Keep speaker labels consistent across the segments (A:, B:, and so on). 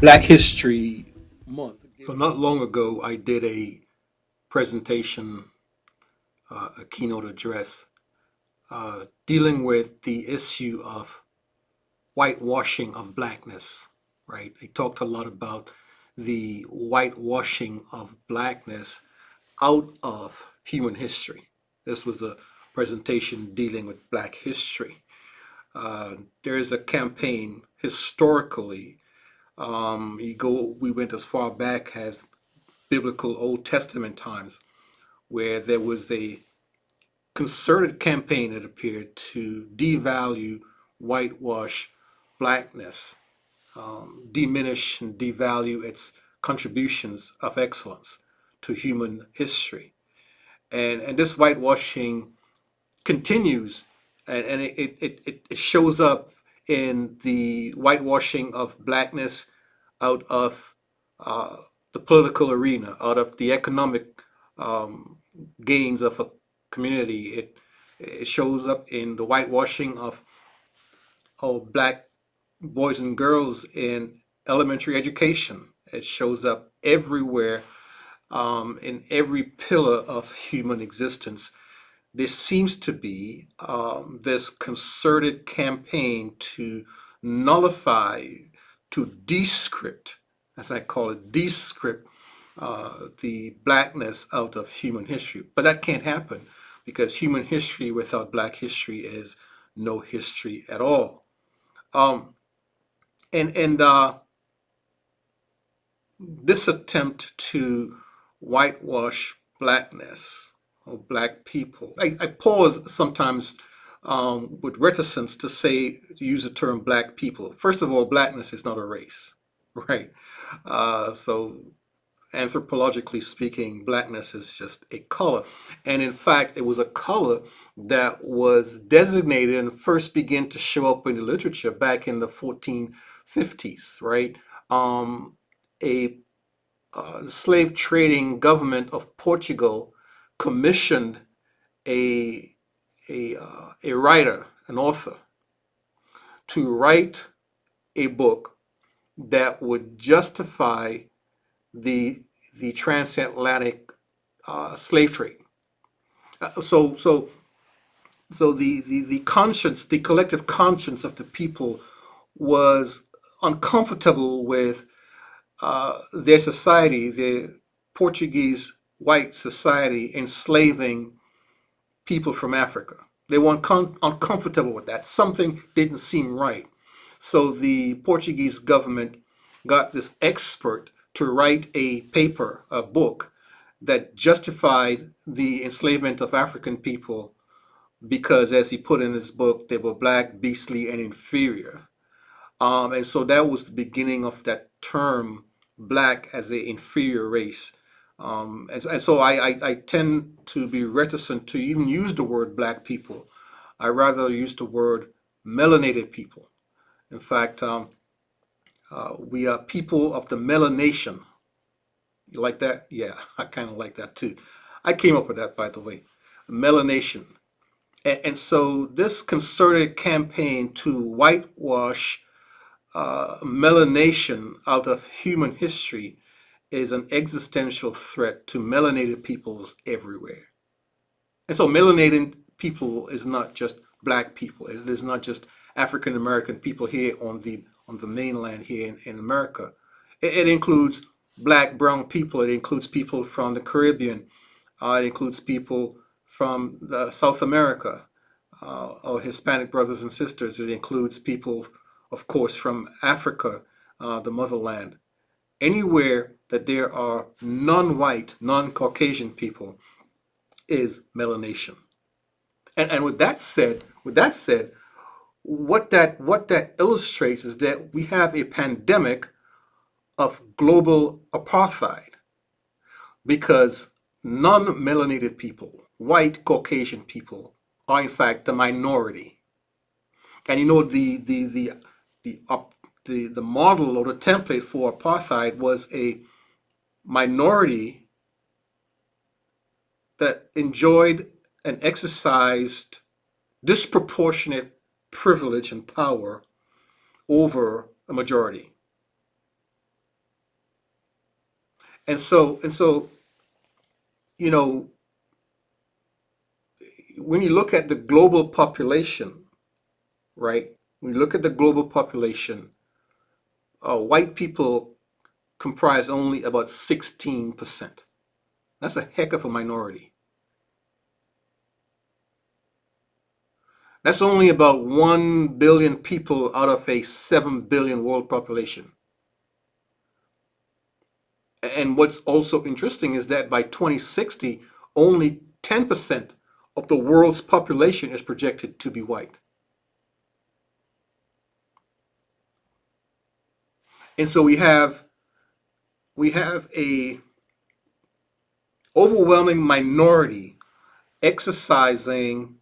A: Black History Month.
B: So not long ago, I did a presentation, a keynote address, dealing with the issue of whitewashing of blackness, right? I talked a lot about the whitewashing of blackness out of human history. This was a presentation dealing with black history. There is a campaign historically. We went as far back as biblical Old Testament times, where there was a concerted campaign, it appeared, to devalue, whitewash blackness, diminish and devalue its contributions of excellence to human history. And this whitewashing continues, and it shows up in the whitewashing of blackness out of uh, the political arena, out of the economic um, gains of a community. It shows up in the whitewashing of black boys and girls in elementary education. It shows up everywhere, in every pillar of human existence. There seems to be this concerted campaign to nullify, to descript, as I call it, descript the blackness out of human history. But that can't happen because human history without black history is no history at all. Um, and this attempt to whitewash blackness or black people, I pause sometimes with reticence to use the term black people. First of all, blackness is not a race, right? So anthropologically speaking, blackness is just a color. And in fact, it was a color that was designated and first began to show up in the literature back in the 1450s, right? A slave trading government of Portugal commissioned a a writer, an author, to write a book that would justify the the transatlantic slave trade. So the conscience, the collective conscience of the people was uncomfortable with their society, the Portuguese white society enslaving people from Africa. They were uncomfortable with that. Something didn't seem right. So the Portuguese government got this expert to write a paper, a book, that justified the enslavement of African people because, as he put in his book, they were black, beastly, and inferior. And so that was the beginning of that term, black as an inferior race. And so I tend to be reticent to even use the word black people. I rather use the word melanated people. In fact, we are people of the MelaNation. You like that? Yeah, I kind of like that too. I came up with that, by the way. MelaNation. And so this concerted campaign to whitewash melanation out of human history is an existential threat to melanated peoples everywhere. And so melanated people is not just black people. It is not just African American people here on the mainland here in America. It includes black, brown people. It includes people from the Caribbean. It includes people from South America, our Hispanic brothers and sisters. It includes people, of course, from Africa, the motherland. Anywhere that there are non-white, non-Caucasian people is melanation. And with that said, what that illustrates is that we have a pandemic of global apartheid because non-melanated people, white Caucasian people, are in fact the minority. And you know the the model or the template for apartheid was a minority that enjoyed and exercised disproportionate privilege and power over a majority. And so, you know, when you look at the global population, right? When you look at the global population, white people comprise only about 16%. That's a heck of a minority. That's only about 1 billion people out of a 7 billion world population. And what's also interesting is that by 2060, only 10% of the world's population is projected to be white. And so we have a overwhelming minority exercising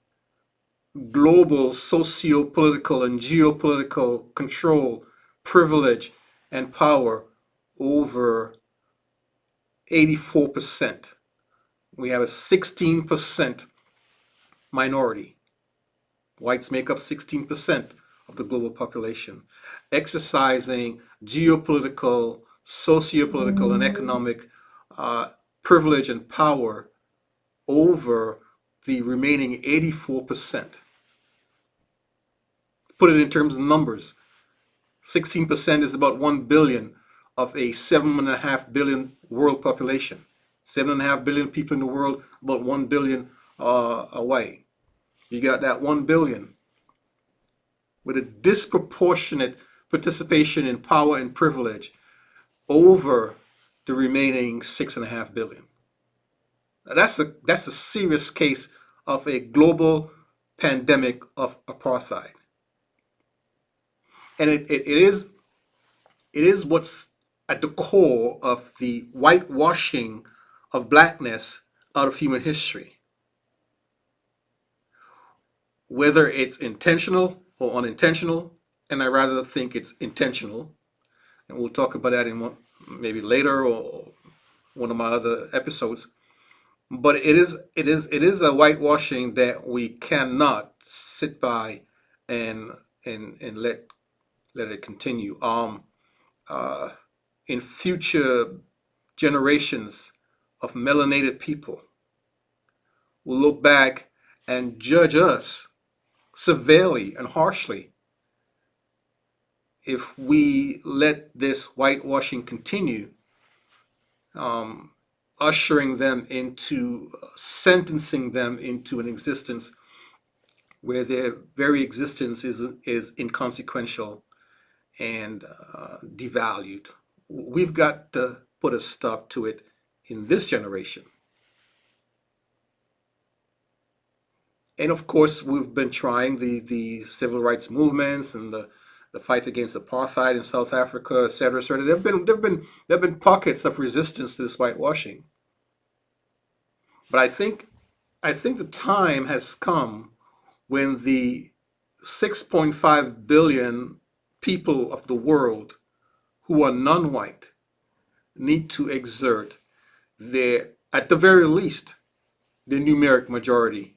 B: global socio-political and geopolitical control, privilege, and power over 84%. We have a 16% minority. Whites make up 16% of the global population, exercising geopolitical, socio-political, and economic uh, privilege and power over the remaining 84%. Put it in terms of numbers, 16% is about 1 billion of a 7.5 billion world population. 7.5 billion people in the world, about 1 billion away. You got that 1 billion with a disproportionate participation in power and privilege over the remaining 6.5 billion. Now that's a serious case of a global pandemic of apartheid. And it is what's at the core of the whitewashing of blackness out of human history. Whether it's intentional or unintentional, and I rather think it's intentional, and we'll talk about that in maybe later or one of my other episodes. But it is a whitewashing that we cannot sit by and let it continue. Uh, in future generations of melanated people will look back and judge us severely and harshly if we let this whitewashing continue, um, ushering them into, sentencing them into an existence where their very existence is inconsequential and devalued. We've got to put a stop to it in this generation. And of course, we've been trying the civil rights movements and the fight against apartheid in South Africa, et cetera, et cetera. There have been pockets of resistance to this whitewashing. But I think the time has come when the 6.5 billion people of the world who are non-white need to exert at the very least, their numeric majority.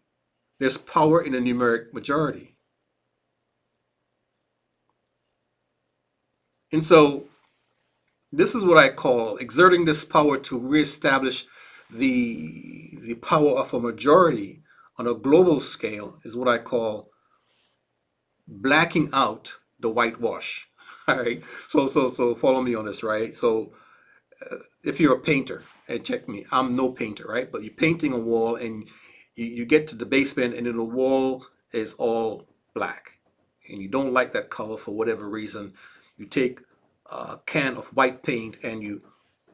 B: There's power in a numeric majority. And so this is what I call exerting this power to reestablish the power of a majority on a global scale is what I call blacking out the whitewash. All right. So follow me on this, right? So if you're a painter, and check me, I'm no painter, right? But you're painting a wall and you get to the basement and then the wall is all black and you don't like that color for whatever reason. You take a can of white paint and you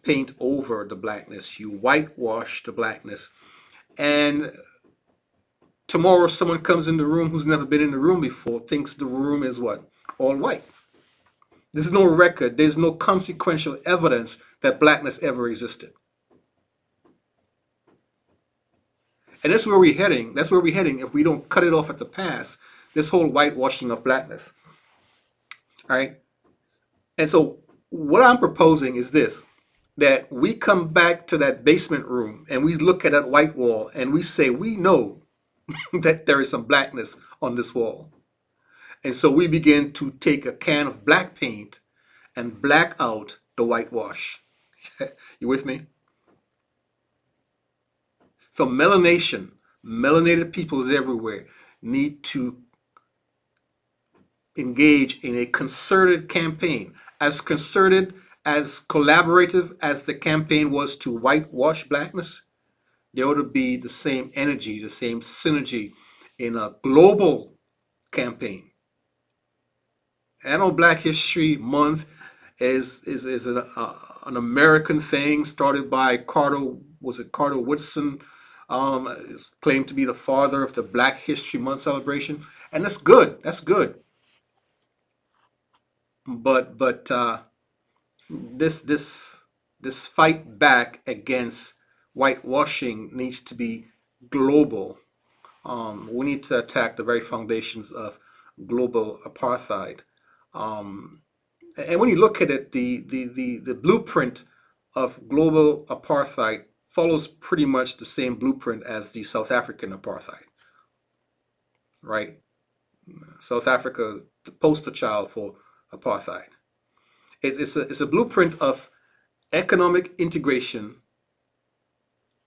B: paint over the blackness, you whitewash the blackness, and tomorrow someone comes in the room who's never been in the room before, thinks the room is what? All white. There's no record, there's no consequential evidence that blackness ever existed. And that's where we're heading. That's where we're heading if we don't cut it off at the pass, this whole whitewashing of blackness. All right. And so what I'm proposing is this, that we come back to that basement room and we look at that white wall and we say, we know that there is some blackness on this wall. And so we begin to take a can of black paint and black out the whitewash. You with me? So melanation, melanated peoples everywhere need to engage in a concerted campaign, as concerted, as collaborative as the campaign was to whitewash blackness. There ought to be the same energy, the same synergy in a global campaign. I know Black History Month is an American thing started by Carter. Was it Carter Woodson? Claimed to be the father of the Black History Month celebration, and that's good. That's good. But this this this fight back against whitewashing needs to be global. We need to attack the very foundations of global apartheid. Um, and when you look at it, the blueprint of global apartheid follows pretty much the same blueprint as the South African apartheid, right? South Africa, the poster child for apartheid. It's a blueprint of economic integration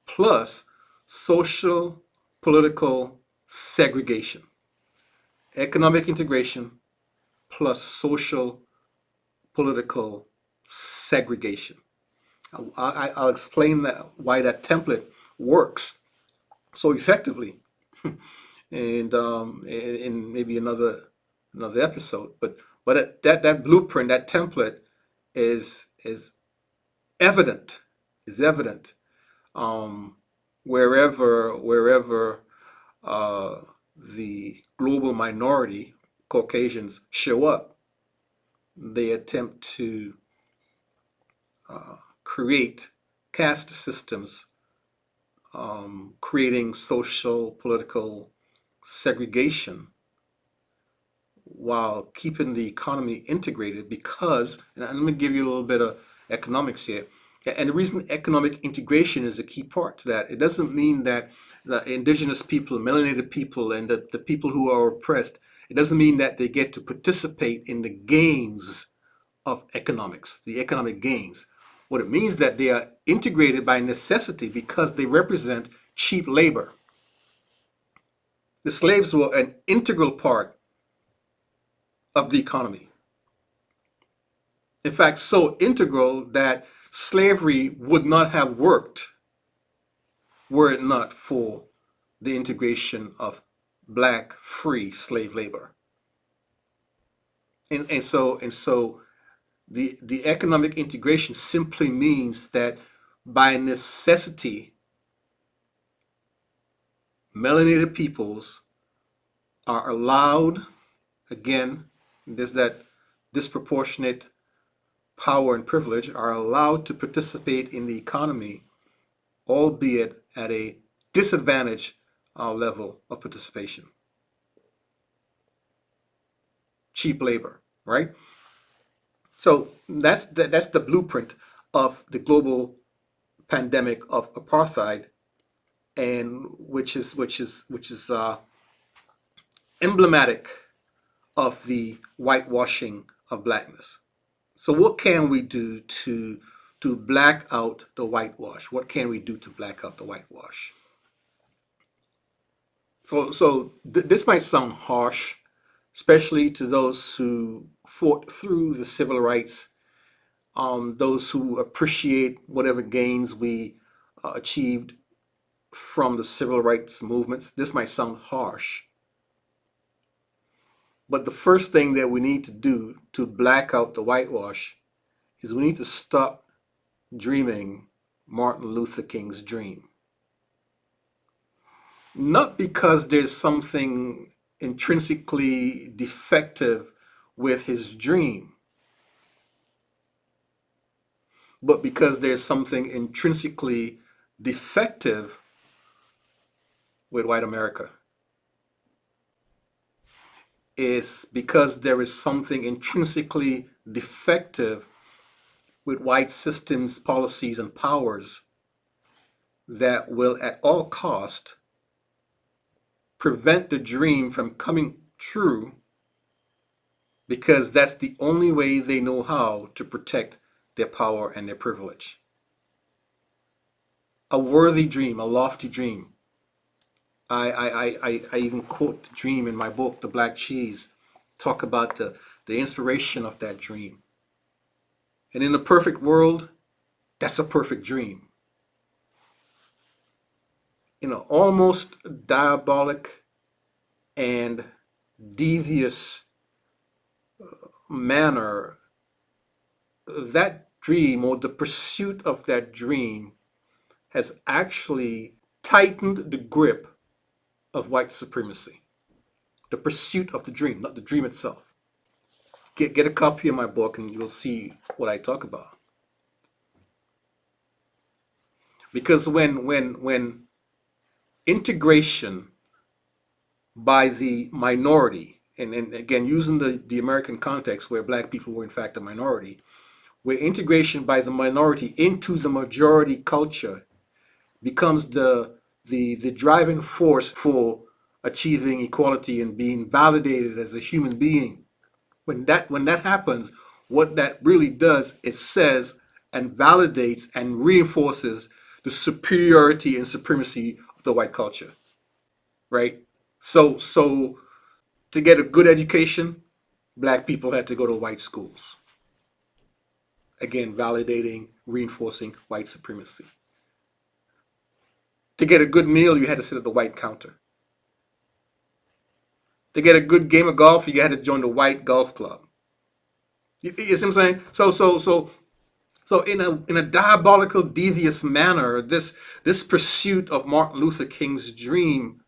B: plus social political segregation. Economic integration plus social political segregation. I'll explain that why that template works so effectively, and in maybe another episode. But that blueprint, that template, is evident is evident wherever the global minority Caucasians show up. They attempt to create caste systems, creating social political segregation while keeping the economy integrated. Because, and let me give you a little bit of economics here. And the reason economic integration is a key part to that, it doesn't mean that the indigenous people, melanated people, and the people who are oppressed, it doesn't mean that they get to participate in the gains of economics, the economic gains. What it means that they are integrated by necessity because they represent cheap labor. The slaves were an integral part of the economy. In fact, so integral that slavery would not have worked were it not for the integration of black free slave labor. And so the economic integration simply means that by necessity, melanated peoples are allowed, again, there's that disproportionate power and privilege, are allowed to participate in the economy, albeit at a disadvantaged level of participation. Cheap labor, right? So that's the blueprint of the global pandemic of apartheid, and which is emblematic of the whitewashing of blackness. So what can we do to black out the whitewash? What can we do to black out the whitewash? So this might sound harsh, especially to those who fought through the civil rights, those who appreciate whatever gains we achieved from the civil rights movements. This might sound harsh, but the first thing that we need to do to black out the whitewash is we need to stop dreaming Martin Luther King's dream. Not because there's something intrinsically defective with his dream, but because there's something intrinsically defective with white America. It's because there is something intrinsically defective with white systems, policies, and powers that will at all cost prevent the dream from coming true, because that's the only way they know how to protect their power and their privilege. a worthy dream, a lofty dream. I even quote the dream in my book, The Black Cheese, talk about the inspiration of that dream. And in a perfect world, that's a perfect dream. In an almost diabolic and devious manner, that dream or the pursuit of that dream has actually tightened the grip of white supremacy. The pursuit of the dream, not the dream itself. Get a copy of my book and you'll see what I talk about. Because when integration by the minority, and again using the American context where black people were in fact a minority, where integration by the minority into the majority culture becomes the driving force for achieving equality and being validated as a human being. When that happens, what that really does, it says and validates and reinforces the superiority and supremacy of the white culture, right? So to get a good education, black people had to go to white schools. Again, validating, reinforcing white supremacy. To get a good meal, you had to sit at the white counter. To get a good game of golf, you had to join the white golf club. You see what I'm saying? So in a diabolical, devious manner, this pursuit of Martin Luther King's dream,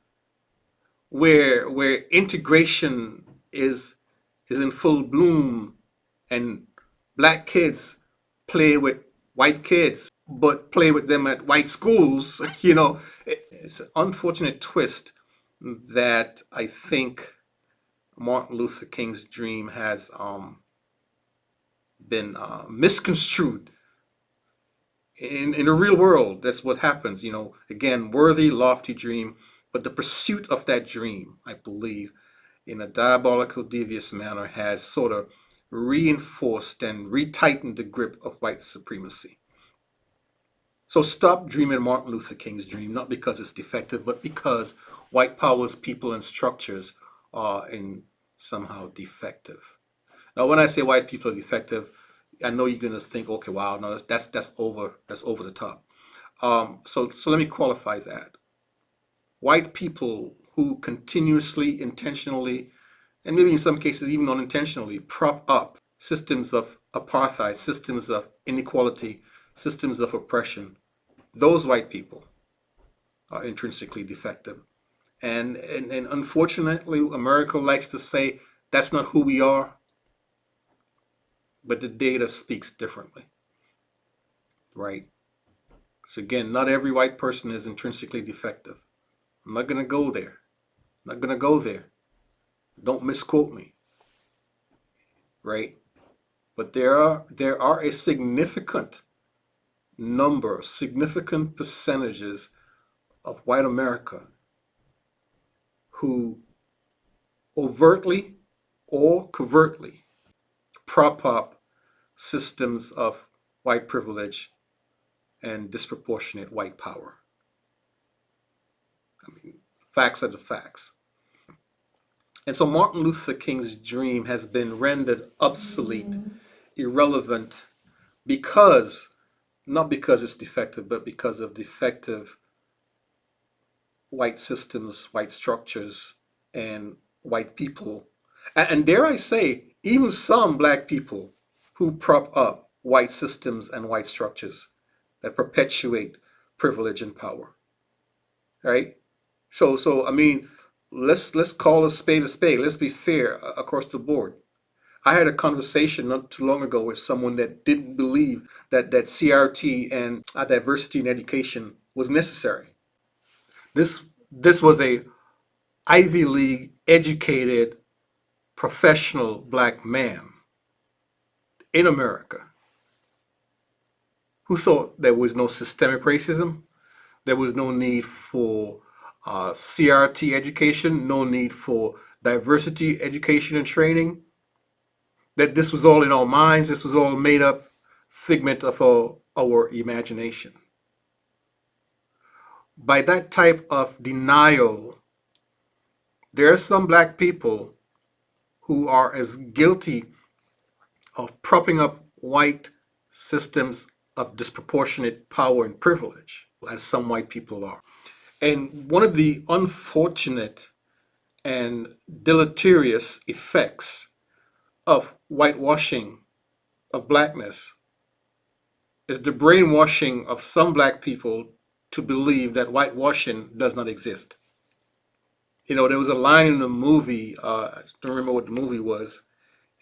B: where integration is in full bloom, and black kids play with white kids, but play with them at white schools. It's an unfortunate twist that I think Martin Luther King's dream has been misconstrued in the real world. That's what happens. Again, worthy, lofty dream, but the pursuit of that dream, I believe, in a diabolical, devious manner, has sort of reinforced and retightened the grip of white supremacy. So stop dreaming Martin Luther King's dream, not because it's defective, but because white powers, people, and structures are in somehow defective. Now, when I say white people are defective, I know you're gonna think, okay, wow, no, that's over the top. So let me qualify that. White people who continuously, intentionally, and maybe in some cases even unintentionally, prop up systems of apartheid, systems of inequality, systems of oppression, those white people are intrinsically defective. And unfortunately, America likes to say that's not who we are, but the data speaks differently, right? So again, not every white person is intrinsically defective. I'm not going to go there. I'm not going to go there. Don't misquote me, right? But there are a significant number, significant percentages of white America who overtly or covertly prop up systems of white privilege and disproportionate white power. I mean, facts are the facts. And so Martin Luther King's dream has been rendered obsolete, irrelevant, because, not because it's defective, but because of defective white systems, white structures, and white people. And dare I say, even some black people who prop up white systems and white structures that perpetuate privilege and power. Right? So I mean, let's call a spade a spade. Let's be fair across the board. I had a conversation not too long ago with someone that didn't believe that CRT and diversity in education was necessary. This was a Ivy League educated professional black man in America who thought there was no systemic racism, there was no need for CRT education, no need for diversity education and training, that this was all in our minds, this was all made up figment of our imagination. by that type of denial, there are some black people who are as guilty of propping up white systems of disproportionate power and privilege as some white people are. And one of the unfortunate and deleterious effects of whitewashing of blackness is the brainwashing of some black people to believe that whitewashing does not exist. You know, there was a line in the movie, I don't remember what the movie was,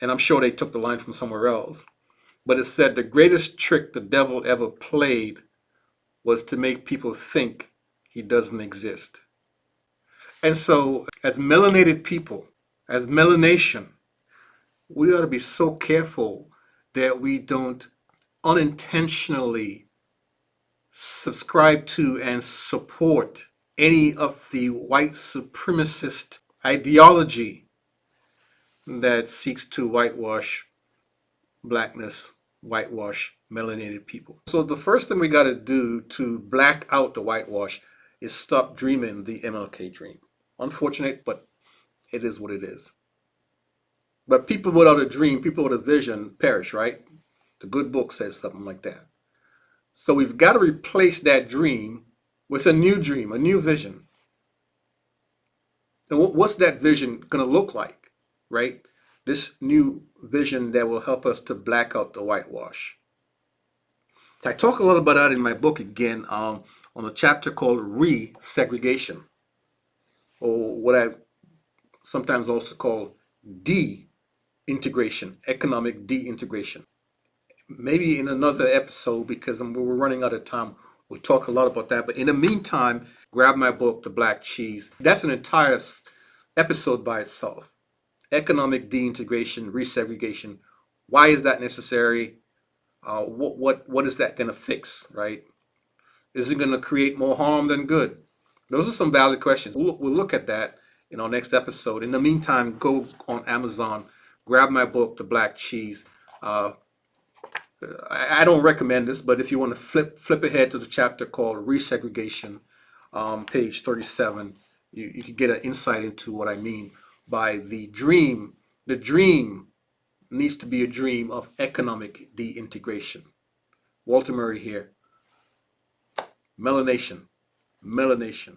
B: and I'm sure they took the line from somewhere else, but it said the greatest trick the devil ever played was to make people think he doesn't exist. And so, as melanated people, as MelaNation, we ought to be so careful that we don't unintentionally subscribe to and support any of the white supremacist ideology that seeks to whitewash blackness, whitewash melanated people. So the first thing we got to do to black out the whitewash is stop dreaming the MLK dream. Unfortunate, but it is what it is. But people without a dream, people with a vision perish, right? The good book says something like that. So we've got to replace that dream with a new dream, a new vision. And what's that vision going to look like, right? This new vision that will help us to black out the whitewash. So I talk a lot about that in my book again on a chapter called Re-segregation, or what I sometimes also call de-integration, economic de-integration. Maybe in another episode, because we're running out of time, we'll talk a lot about that. But in the meantime, grab my book, The Black Cheese. That's an entire episode by itself. Economic de-integration, resegregation. Why is that necessary? What is that going to fix, right? Is it going to create more harm than good? Those are some valid questions. We'll look at that in our next episode. In the meantime, go on Amazon, grab my book, The Black Cheese. I don't recommend this, but if you want to flip ahead to the chapter called Resegregation, page 37, you can get an insight into what I mean by the dream. The dream needs to be a dream of economic de-integration. Walter Murray here. MelaNation. MelaNation.